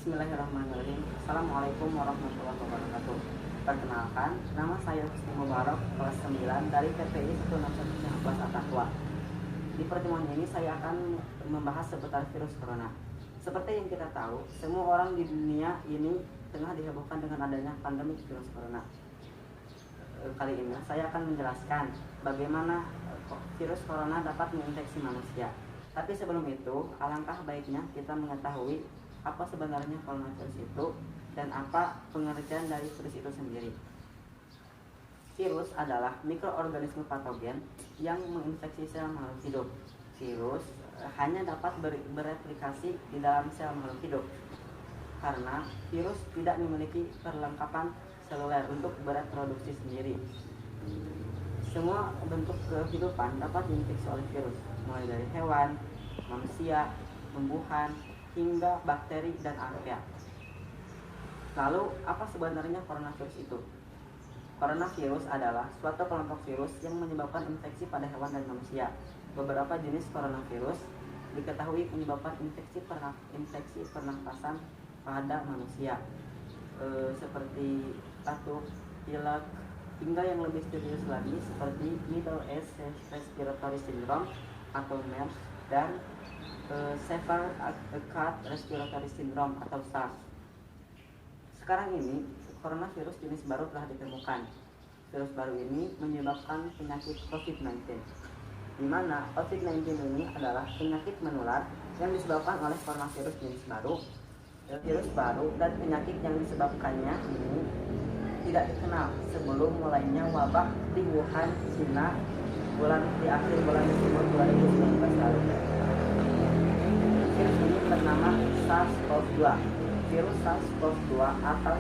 Bismillahirrahmanirrahim. Assalamualaikum warahmatullahi wabarakatuh. Perkenalkan, nama saya Husni Mubarak, kelas 9 dari TPI 161 At-Taqwa. Di pertemuan ini saya akan membahas seputar virus corona. Seperti yang kita tahu, semua orang di dunia ini tengah dihebohkan dengan adanya pandemi virus corona. Kali ini saya akan menjelaskan bagaimana virus corona dapat menginfeksi manusia. Tapi sebelum itu, alangkah baiknya kita mengetahui apa sebenarnya coronavirus itu dan apa pengertian dari virus itu sendiri. Virus adalah mikroorganisme patogen yang menginfeksi sel makhluk hidup. Virus hanya dapat bereplikasi di dalam sel makhluk hidup karena virus tidak memiliki perlengkapan seluler untuk bereproduksi sendiri. Semua bentuk kehidupan dapat diinfeksi oleh virus, mulai dari hewan, manusia, tumbuhan, hingga bakteri dan archaea. Lalu, apa sebenarnya coronavirus itu? Coronavirus adalah suatu kelompok virus yang menyebabkan infeksi pada hewan dan manusia. Beberapa jenis coronavirus diketahui menyebabkan infeksi pernapasan pada manusia, seperti batuk, pilek, hingga yang lebih serius lagi seperti Middle East Respiratory Syndrome atau MERS dan Severe Acute Respiratory Syndrome atau SARS. Sekarang ini, coronavirus jenis baru telah ditemukan. Virus baru ini menyebabkan penyakit COVID-19, di mana COVID-19 ini adalah penyakit menular yang disebabkan oleh coronavirus jenis baru. Virus baru dan penyakit yang disebabkannya ini tidak dikenal sebelum mulainya wabah di Wuhan, China, di akhir bulan Desember 2019 lalu. Virus ini bernama SARS-CoV-2. Virus SARS-CoV-2 atau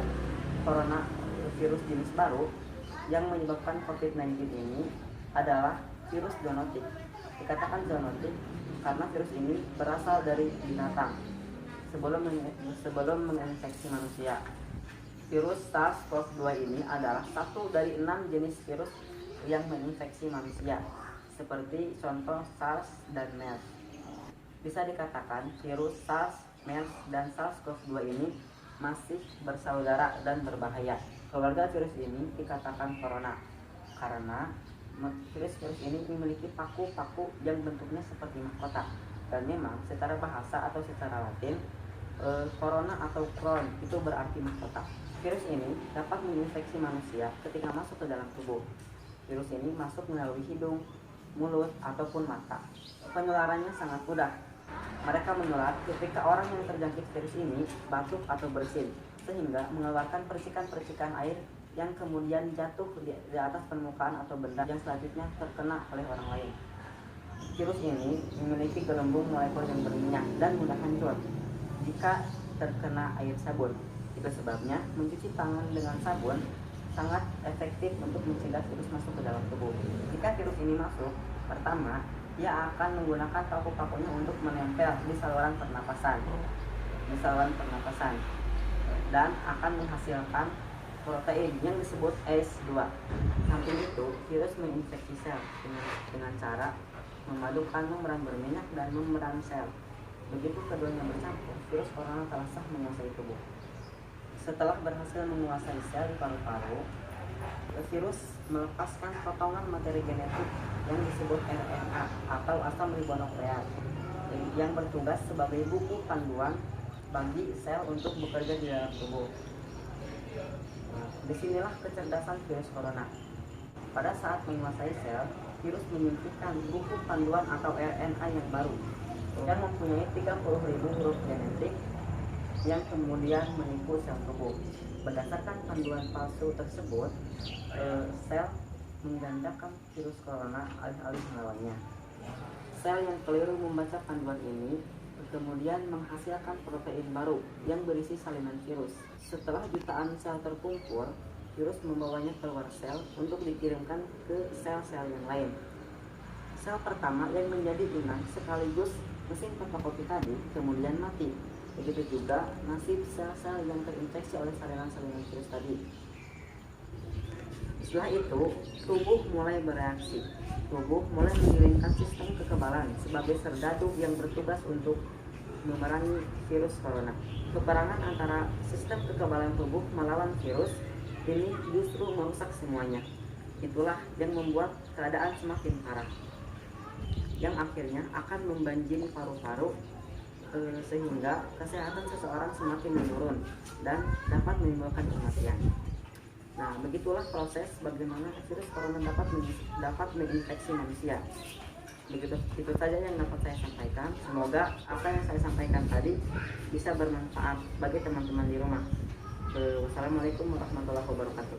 coronavirus jenis baru yang menyebabkan COVID-19 ini adalah virus zoonotik. Dikatakan zoonotik karena virus ini berasal dari binatang sebelum menginfeksi manusia. Virus SARS-CoV-2 ini adalah satu dari 6 jenis virus yang menginfeksi manusia, seperti contoh SARS dan MERS. Bisa dikatakan virus SARS, MERS, dan SARS-CoV-2 ini masih bersaudara dan berbahaya. Keluarga virus ini dikatakan corona karena virus-virus ini memiliki paku-paku yang bentuknya seperti mahkota. Dan memang secara bahasa atau secara latin, corona atau crown itu berarti mahkota. Virus ini dapat menginfeksi manusia ketika masuk ke dalam tubuh. Virus ini masuk melalui hidung, mulut, ataupun mata. Penularannya sangat mudah. Mereka menular ketika orang yang terjangkit virus ini batuk atau bersin, sehingga mengeluarkan percikan-percikan air yang kemudian jatuh di atas permukaan atau benda yang selanjutnya terkena oleh orang lain. Virus ini memiliki gelembung molekul yang berminyak dan mudah hancur jika terkena air sabun. Itu sebabnya mencuci tangan dengan sabun sangat efektif untuk mencegah virus masuk ke dalam tubuh. Jika virus ini masuk, pertama, dia akan menggunakan paku-pakunya untuk menempel di saluran pernapasan dan akan menghasilkan protein yang disebut ACE2. Samping itu, virus menginfeksi sel dengan cara memadukan membran berminyak dan membran sel. Begitu keduanya bercampur, virus corona telah sah menguasai tubuh. Setelah berhasil menguasai sel di paru-paru, virus melepaskan potongan materi genetik yang disebut RNA atau asam ribonukleat yang bertugas sebagai buku panduan bagi sel untuk bekerja di dalam tubuh. Disinilah kecerdasan virus corona. Pada saat menguasai sel, virus menyuntikkan buku panduan atau RNA yang baru yang mempunyai 30.000 huruf genetik yang kemudian menipu sel tubuh. Berdasarkan panduan palsu tersebut, sel menggandakan virus corona alih-alih melawannya. Sel yang keliru membaca panduan ini kemudian menghasilkan protein baru yang berisi salinan virus. Setelah jutaan sel terkumpul, virus membawanya keluar sel untuk dikirimkan ke sel-sel yang lain. Sel pertama yang menjadi inang sekaligus mesin fotokopi tadi kemudian mati. Begitu juga nasib sel-sel yang terinfeksi oleh salinan-salinan virus tadi. Setelah itu, tubuh mulai bereaksi. Tubuh mulai mengirimkan sistem kekebalan sebagai serdadu yang bertugas untuk memerangi virus corona. Peperangan antara sistem kekebalan tubuh melawan virus ini justru merusak semuanya. Itulah yang membuat keadaan semakin parah, yang akhirnya akan membanjiri paru-paru, sehingga kesehatan seseorang semakin menurun dan dapat menimbulkan kematian. Nah, begitulah proses bagaimana virus corona dapat menginfeksi manusia. Begitu itu saja yang dapat saya sampaikan. Semoga apa yang saya sampaikan tadi bisa bermanfaat bagi teman-teman di rumah. Wassalamualaikum warahmatullahi wabarakatuh.